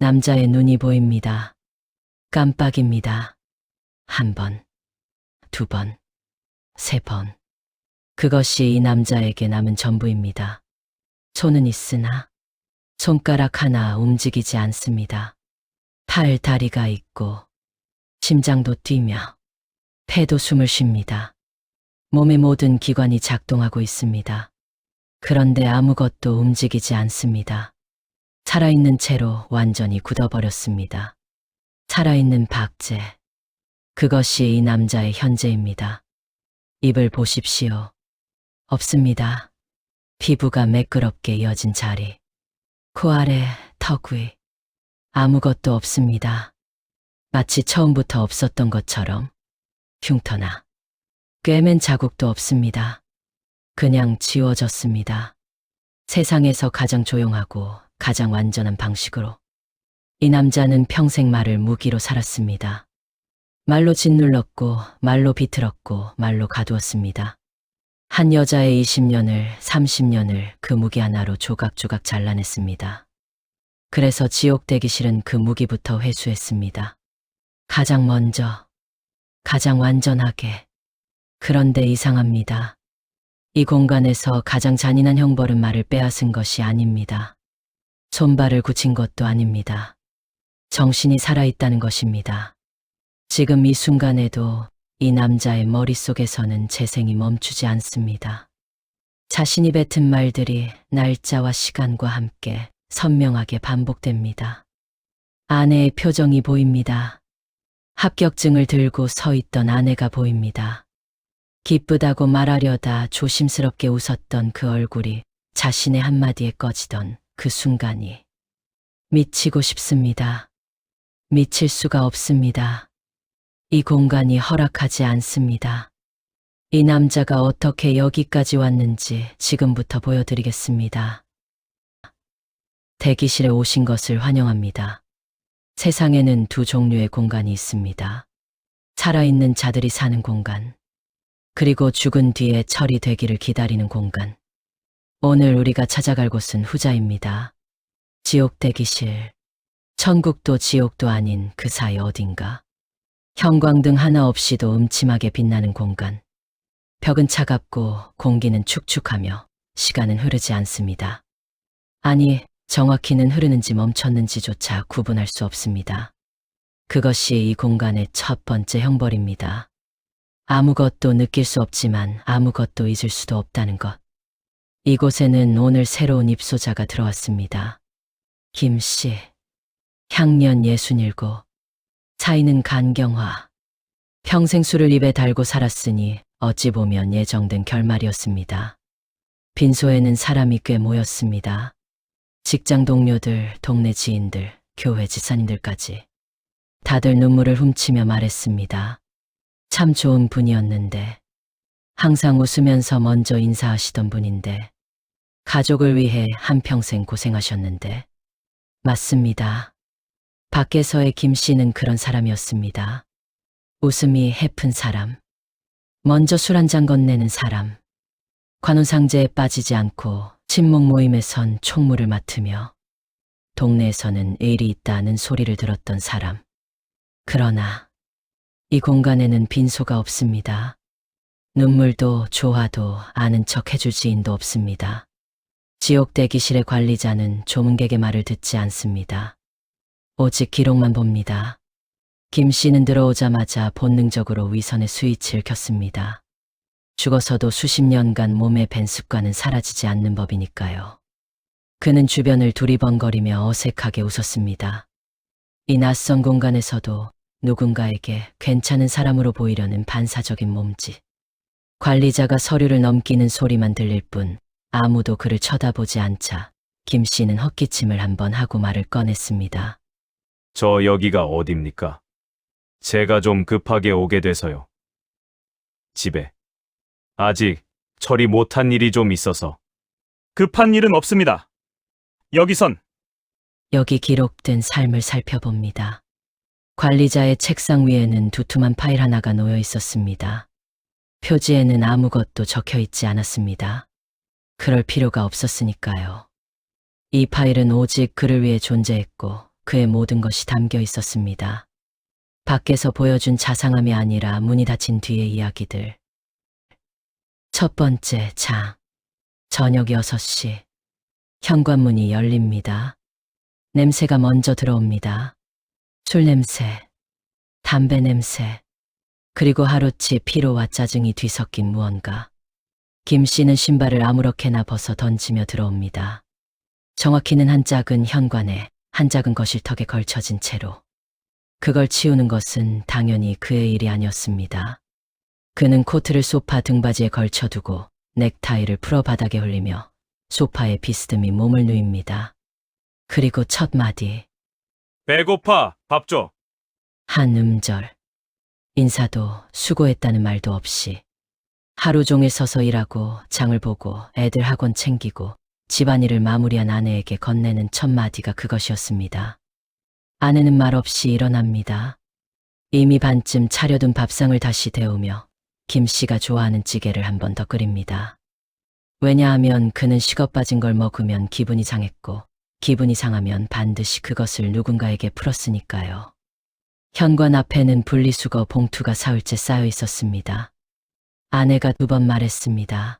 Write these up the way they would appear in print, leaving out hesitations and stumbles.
남자의 눈이 보입니다. 깜빡입니다. 한 번, 두 번, 세 번. 그것이 이 남자에게 남은 전부입니다. 손은 있으나 손가락 하나 움직이지 않습니다. 팔, 다리가 있고 심장도 뛰며 폐도 숨을 쉽니다. 몸의 모든 기관이 작동하고 있습니다. 그런데 아무것도 움직이지 않습니다. 살아있는 채로 완전히 굳어버렸습니다. 살아있는 박제. 그것이 이 남자의 현재입니다. 입을 보십시오. 없습니다. 피부가 매끄럽게 이어진 자리. 코 아래, 턱 위. 아무것도 없습니다. 마치 처음부터 없었던 것처럼. 흉터나 꿰맨 자국도 없습니다. 그냥 지워졌습니다. 세상에서 가장 조용하고 가장 완전한 방식으로. 이 남자는 평생 말을 무기로 살았습니다. 말로 짓눌렀고, 말로 비틀었고, 말로 가두었습니다. 한 여자의 20년을, 30년을 그 무기 하나로 조각조각 잘라냈습니다. 그래서 지옥 대기실은 그 무기부터 회수했습니다. 가장 먼저, 가장 완전하게. 그런데 이상합니다. 이 공간에서 가장 잔인한 형벌은 말을 빼앗은 것이 아닙니다. 손발을 굳힌 것도 아닙니다. 정신이 살아있다는 것입니다. 지금 이 순간에도 이 남자의 머릿속에서는 재생이 멈추지 않습니다. 자신이 뱉은 말들이 날짜와 시간과 함께 선명하게 반복됩니다. 아내의 표정이 보입니다. 합격증을 들고 서 있던 아내가 보입니다. 기쁘다고 말하려다 조심스럽게 웃었던 그 얼굴이 자신의 한마디에 꺼지던 그 순간이. 미치고 싶습니다. 미칠 수가 없습니다. 이 공간이 허락하지 않습니다. 이 남자가 어떻게 여기까지 왔는지 지금부터 보여드리겠습니다. 대기실에 오신 것을 환영합니다. 세상에는 두 종류의 공간이 있습니다. 살아있는 자들이 사는 공간, 그리고 죽은 뒤에 처리되기를 기다리는 공간. 오늘 우리가 찾아갈 곳은 후자입니다. 지옥 대기실. 천국도 지옥도 아닌 그 사이 어딘가. 형광등 하나 없이도 음침하게 빛나는 공간. 벽은 차갑고 공기는 축축하며 시간은 흐르지 않습니다. 아니, 정확히는 흐르는지 멈췄는지조차 구분할 수 없습니다. 그것이 이 공간의 첫 번째 형벌입니다. 아무것도 느낄 수 없지만 아무것도 잊을 수도 없다는 것. 이곳에는 오늘 새로운 입소자가 들어왔습니다. 김씨. 향년 67. 차이는 간경화. 평생 술을 입에 달고 살았으니 어찌 보면 예정된 결말이었습니다. 빈소에는 사람이 꽤 모였습니다. 직장 동료들, 동네 지인들, 교회 집사님들까지. 다들 눈물을 훔치며 말했습니다. 참 좋은 분이었는데, 항상 웃으면서 먼저 인사하시던 분인데, 가족을 위해 한평생 고생하셨는데. 맞습니다. 밖에서의 김 씨는 그런 사람이었습니다. 웃음이 해픈 사람, 먼저 술 한 잔 건네는 사람, 관혼상제에 빠지지 않고 친목 모임에선 총무를 맡으며 동네에서는 일이 있다는 소리를 들었던 사람. 그러나 이 공간에는 빈소가 없습니다. 눈물도 조화도 아는 척 해줄 지인도 없습니다. 지옥 대기실의 관리자는 조문객의 말을 듣지 않습니다. 오직 기록만 봅니다. 김 씨는 들어오자마자 본능적으로 위선의 스위치를 켰습니다. 죽어서도 수십 년간 몸에 밴 습관은 사라지지 않는 법이니까요. 그는 주변을 두리번거리며 어색하게 웃었습니다. 이 낯선 공간에서도 누군가에게 괜찮은 사람으로 보이려는 반사적인 몸짓. 관리자가 서류를 넘기는 소리만 들릴 뿐 아무도 그를 쳐다보지 않자 김 씨는 헛기침을 한번 하고 말을 꺼냈습니다. 저 여기가 어딥니까? 제가 좀 급하게 오게 돼서요. 집에 아직 처리 못한 일이 좀 있어서. 급한 일은 없습니다. 여기선 여기 기록된 삶을 살펴봅니다. 관리자의 책상 위에는 두툼한 파일 하나가 놓여 있었습니다. 표지에는 아무것도 적혀 있지 않았습니다. 그럴 필요가 없었으니까요. 이 파일은 오직 그를 위해 존재했고 그의 모든 것이 담겨 있었습니다. 밖에서 보여준 자상함이 아니라 문이 닫힌 뒤의 이야기들. 첫 번째 장. 저녁 6시. 현관문이 열립니다. 냄새가 먼저 들어옵니다. 술 냄새, 담배 냄새, 그리고 하루치 피로와 짜증이 뒤섞인 무언가. 김 씨는 신발을 아무렇게나 벗어 던지며 들어옵니다. 정확히는 한 짝은 현관에, 한 짝은 거실턱에 걸쳐진 채로. 그걸 치우는 것은 당연히 그의 일이 아니었습니다. 그는 코트를 소파 등받이에 걸쳐두고 넥타이를 풀어 바닥에 흘리며 소파에 비스듬히 몸을 누입니다. 그리고 첫 마디. 배고파, 밥 줘. 한 음절. 인사도 수고했다는 말도 없이 하루 종일 서서 일하고 장을 보고 애들 학원 챙기고 집안일을 마무리한 아내에게 건네는 첫 마디가 그것이었습니다. 아내는 말없이 일어납니다. 이미 반쯤 차려둔 밥상을 다시 데우며 김 씨가 좋아하는 찌개를 한 번 더 끓입니다. 왜냐하면 그는 식어 빠진 걸 먹으면 기분이 상했고 기분이 상하면 반드시 그것을 누군가에게 풀었으니까요. 현관 앞에는 분리수거 봉투가 사흘째 쌓여 있었습니다. 아내가 2번 말했습니다.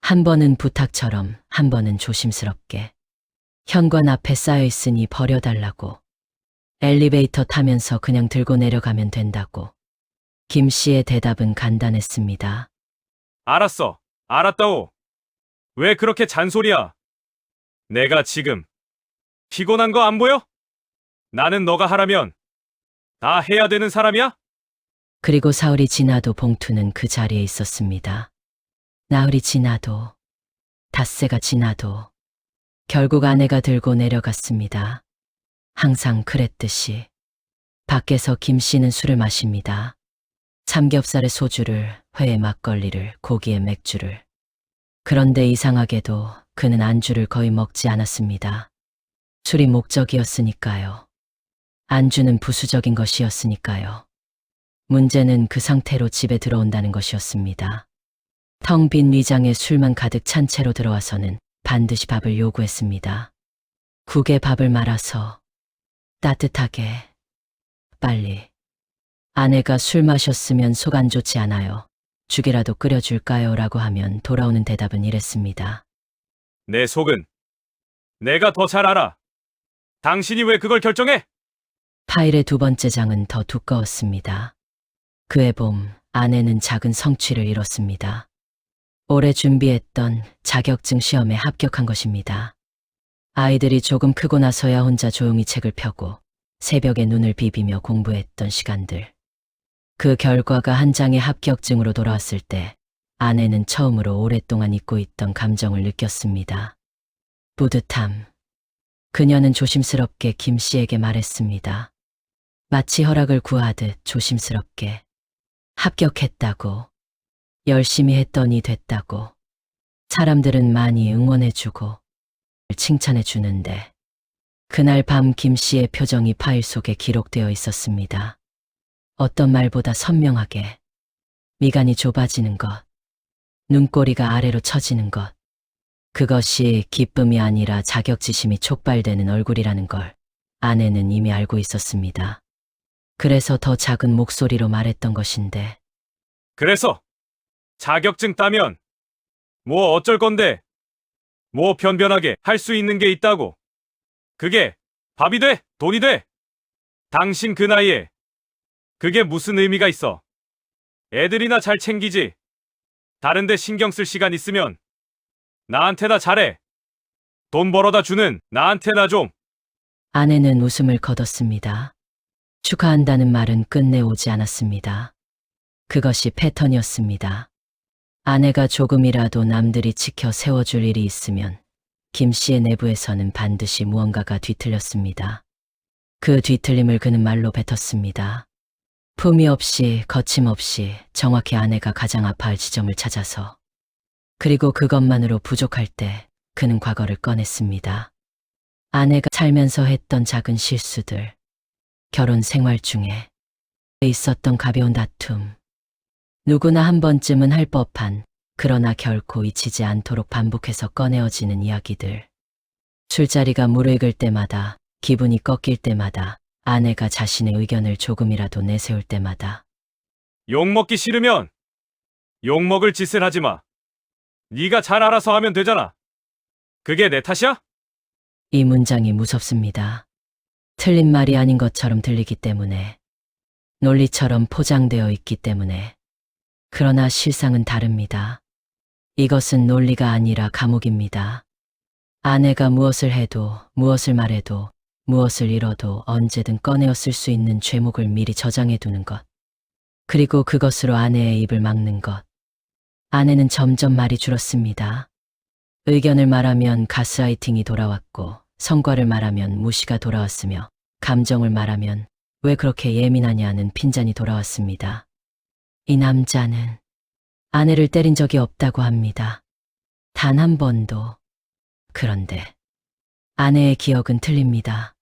한 번은 부탁처럼, 한 번은 조심스럽게. 현관 앞에 쌓여 있으니 버려달라고. 엘리베이터 타면서 그냥 들고 내려가면 된다고. 김 씨의 대답은 간단했습니다. 알았어. 알았다오. 왜 그렇게 잔소리야? 내가 지금 피곤한 거 안 보여? 나는 너가 하라면 다 해야 되는 사람이야? 그리고 사흘이 지나도 봉투는 그 자리에 있었습니다. 나흘이 지나도, 닷새가 지나도 결국 아내가 들고 내려갔습니다. 항상 그랬듯이. 밖에서 김 씨는 술을 마십니다. 삼겹살에 소주를, 회에 막걸리를, 고기에 맥주를. 그런데 이상하게도 그는 안주를 거의 먹지 않았습니다. 술이 목적이었으니까요. 안주는 부수적인 것이었으니까요. 문제는 그 상태로 집에 들어온다는 것이었습니다. 텅 빈 위장에 술만 가득 찬 채로 들어와서는 반드시 밥을 요구했습니다. 국에 밥을 말아서 따뜻하게, 빨리. 아내가 술 마셨으면 속 안 좋지 않아요. 죽이라도 끓여줄까요? 라고 하면 돌아오는 대답은 이랬습니다. 내 속은 내가 더 잘 알아. 당신이 왜 그걸 결정해? 파일의 2번째 장은 더 두꺼웠습니다. 그해 봄, 아내는 작은 성취를 이뤘습니다. 오래 준비했던 자격증 시험에 합격한 것입니다. 아이들이 조금 크고 나서야 혼자 조용히 책을 펴고 새벽에 눈을 비비며 공부했던 시간들. 그 결과가 한 장의 합격증으로 돌아왔을 때 아내는 처음으로 오랫동안 잊고 있던 감정을 느꼈습니다. 뿌듯함. 그녀는 조심스럽게 김 씨에게 말했습니다. 마치 허락을 구하듯 조심스럽게. 합격했다고. 열심히 했더니 됐다고. 사람들은 많이 응원해주고 칭찬해주는데 그날 밤 김 씨의 표정이 파일 속에 기록되어 있었습니다. 어떤 말보다 선명하게. 미간이 좁아지는 것. 눈꼬리가 아래로 처지는 것. 그것이 기쁨이 아니라 자격지심이 촉발되는 얼굴이라는 걸 아내는 이미 알고 있었습니다. 그래서 더 작은 목소리로 말했던 것인데. 그래서 자격증 따면 뭐 어쩔 건데? 뭐 변변하게 할 수 있는 게 있다고. 그게 밥이 돼? 돈이 돼? 당신 그 나이에 그게 무슨 의미가 있어? 애들이나 잘 챙기지. 다른데 신경 쓸 시간 있으면 나한테나 잘해. 돈 벌어다 주는 나한테나 좀. 아내는 웃음을 거뒀습니다. 축하한다는 말은 끝내 오지 않았습니다. 그것이 패턴이었습니다. 아내가 조금이라도 남들이 지켜 세워줄 일이 있으면 김 씨의 내부에서는 반드시 무언가가 뒤틀렸습니다. 그 뒤틀림을 그는 말로 뱉었습니다. 품위 없이 거침없이 정확히 아내가 가장 아파할 지점을 찾아서. 그리고 그것만으로 부족할 때 그는 과거를 꺼냈습니다. 아내가 살면서 했던 작은 실수들, 결혼 생활 중에 있었던 가벼운 다툼, 누구나 한 번쯤은 할 법한 그러나 결코 잊히지 않도록 반복해서 꺼내어지는 이야기들. 술자리가 무르익을 때마다 기분이 꺾일 때마다, 아내가 자신의 의견을 조금이라도 내세울 때마다 욕먹기 싫으면 욕먹을 짓을 하지 마. 네가 잘 알아서 하면 되잖아. 그게 내 탓이야? 이 문장이 무섭습니다. 틀린 말이 아닌 것처럼 들리기 때문에, 논리처럼 포장되어 있기 때문에. 그러나 실상은 다릅니다. 이것은 논리가 아니라 감옥입니다. 아내가 무엇을 해도, 무엇을 말해도, 무엇을 잃어도 언제든 꺼내어 쓸 수 있는 죄목을 미리 저장해 두는 것. 그리고 그것으로 아내의 입을 막는 것. 아내는 점점 말이 줄었습니다. 의견을 말하면 가스라이팅이 돌아왔고, 성과를 말하면 무시가 돌아왔으며, 감정을 말하면 왜 그렇게 예민하냐는 핀잔이 돌아왔습니다. 이 남자는 아내를 때린 적이 없다고 합니다. 단 한 번도. 그런데 아내의 기억은 틀립니다.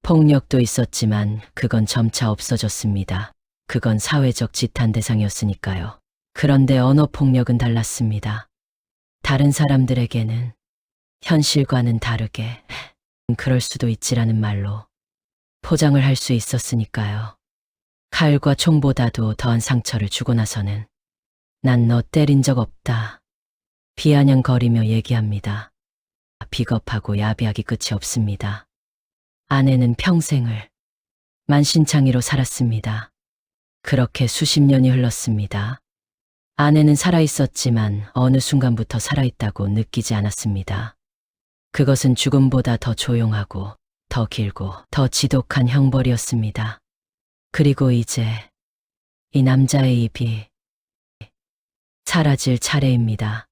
폭력도 있었지만 그건 점차 없어졌습니다. 그건 사회적 지탄 대상이었으니까요. 그런데 언어 폭력은 달랐습니다. 다른 사람들에게는 현실과는 다르게 그럴 수도 있지라는 말로 포장을 할 수 있었으니까요. 칼과 총보다도 더한 상처를 주고 나서는 난 너 때린 적 없다. 비아냥거리며 얘기합니다. 비겁하고 야비하기 끝이 없습니다. 아내는 평생을 만신창이로 살았습니다. 그렇게 수십 년이 흘렀습니다. 아내는 살아있었지만 어느 순간부터 살아있다고 느끼지 않았습니다. 그것은 죽음보다 더 조용하고 더 길고 더 지독한 형벌이었습니다. 그리고 이제 이 남자의 입이 사라질 차례입니다.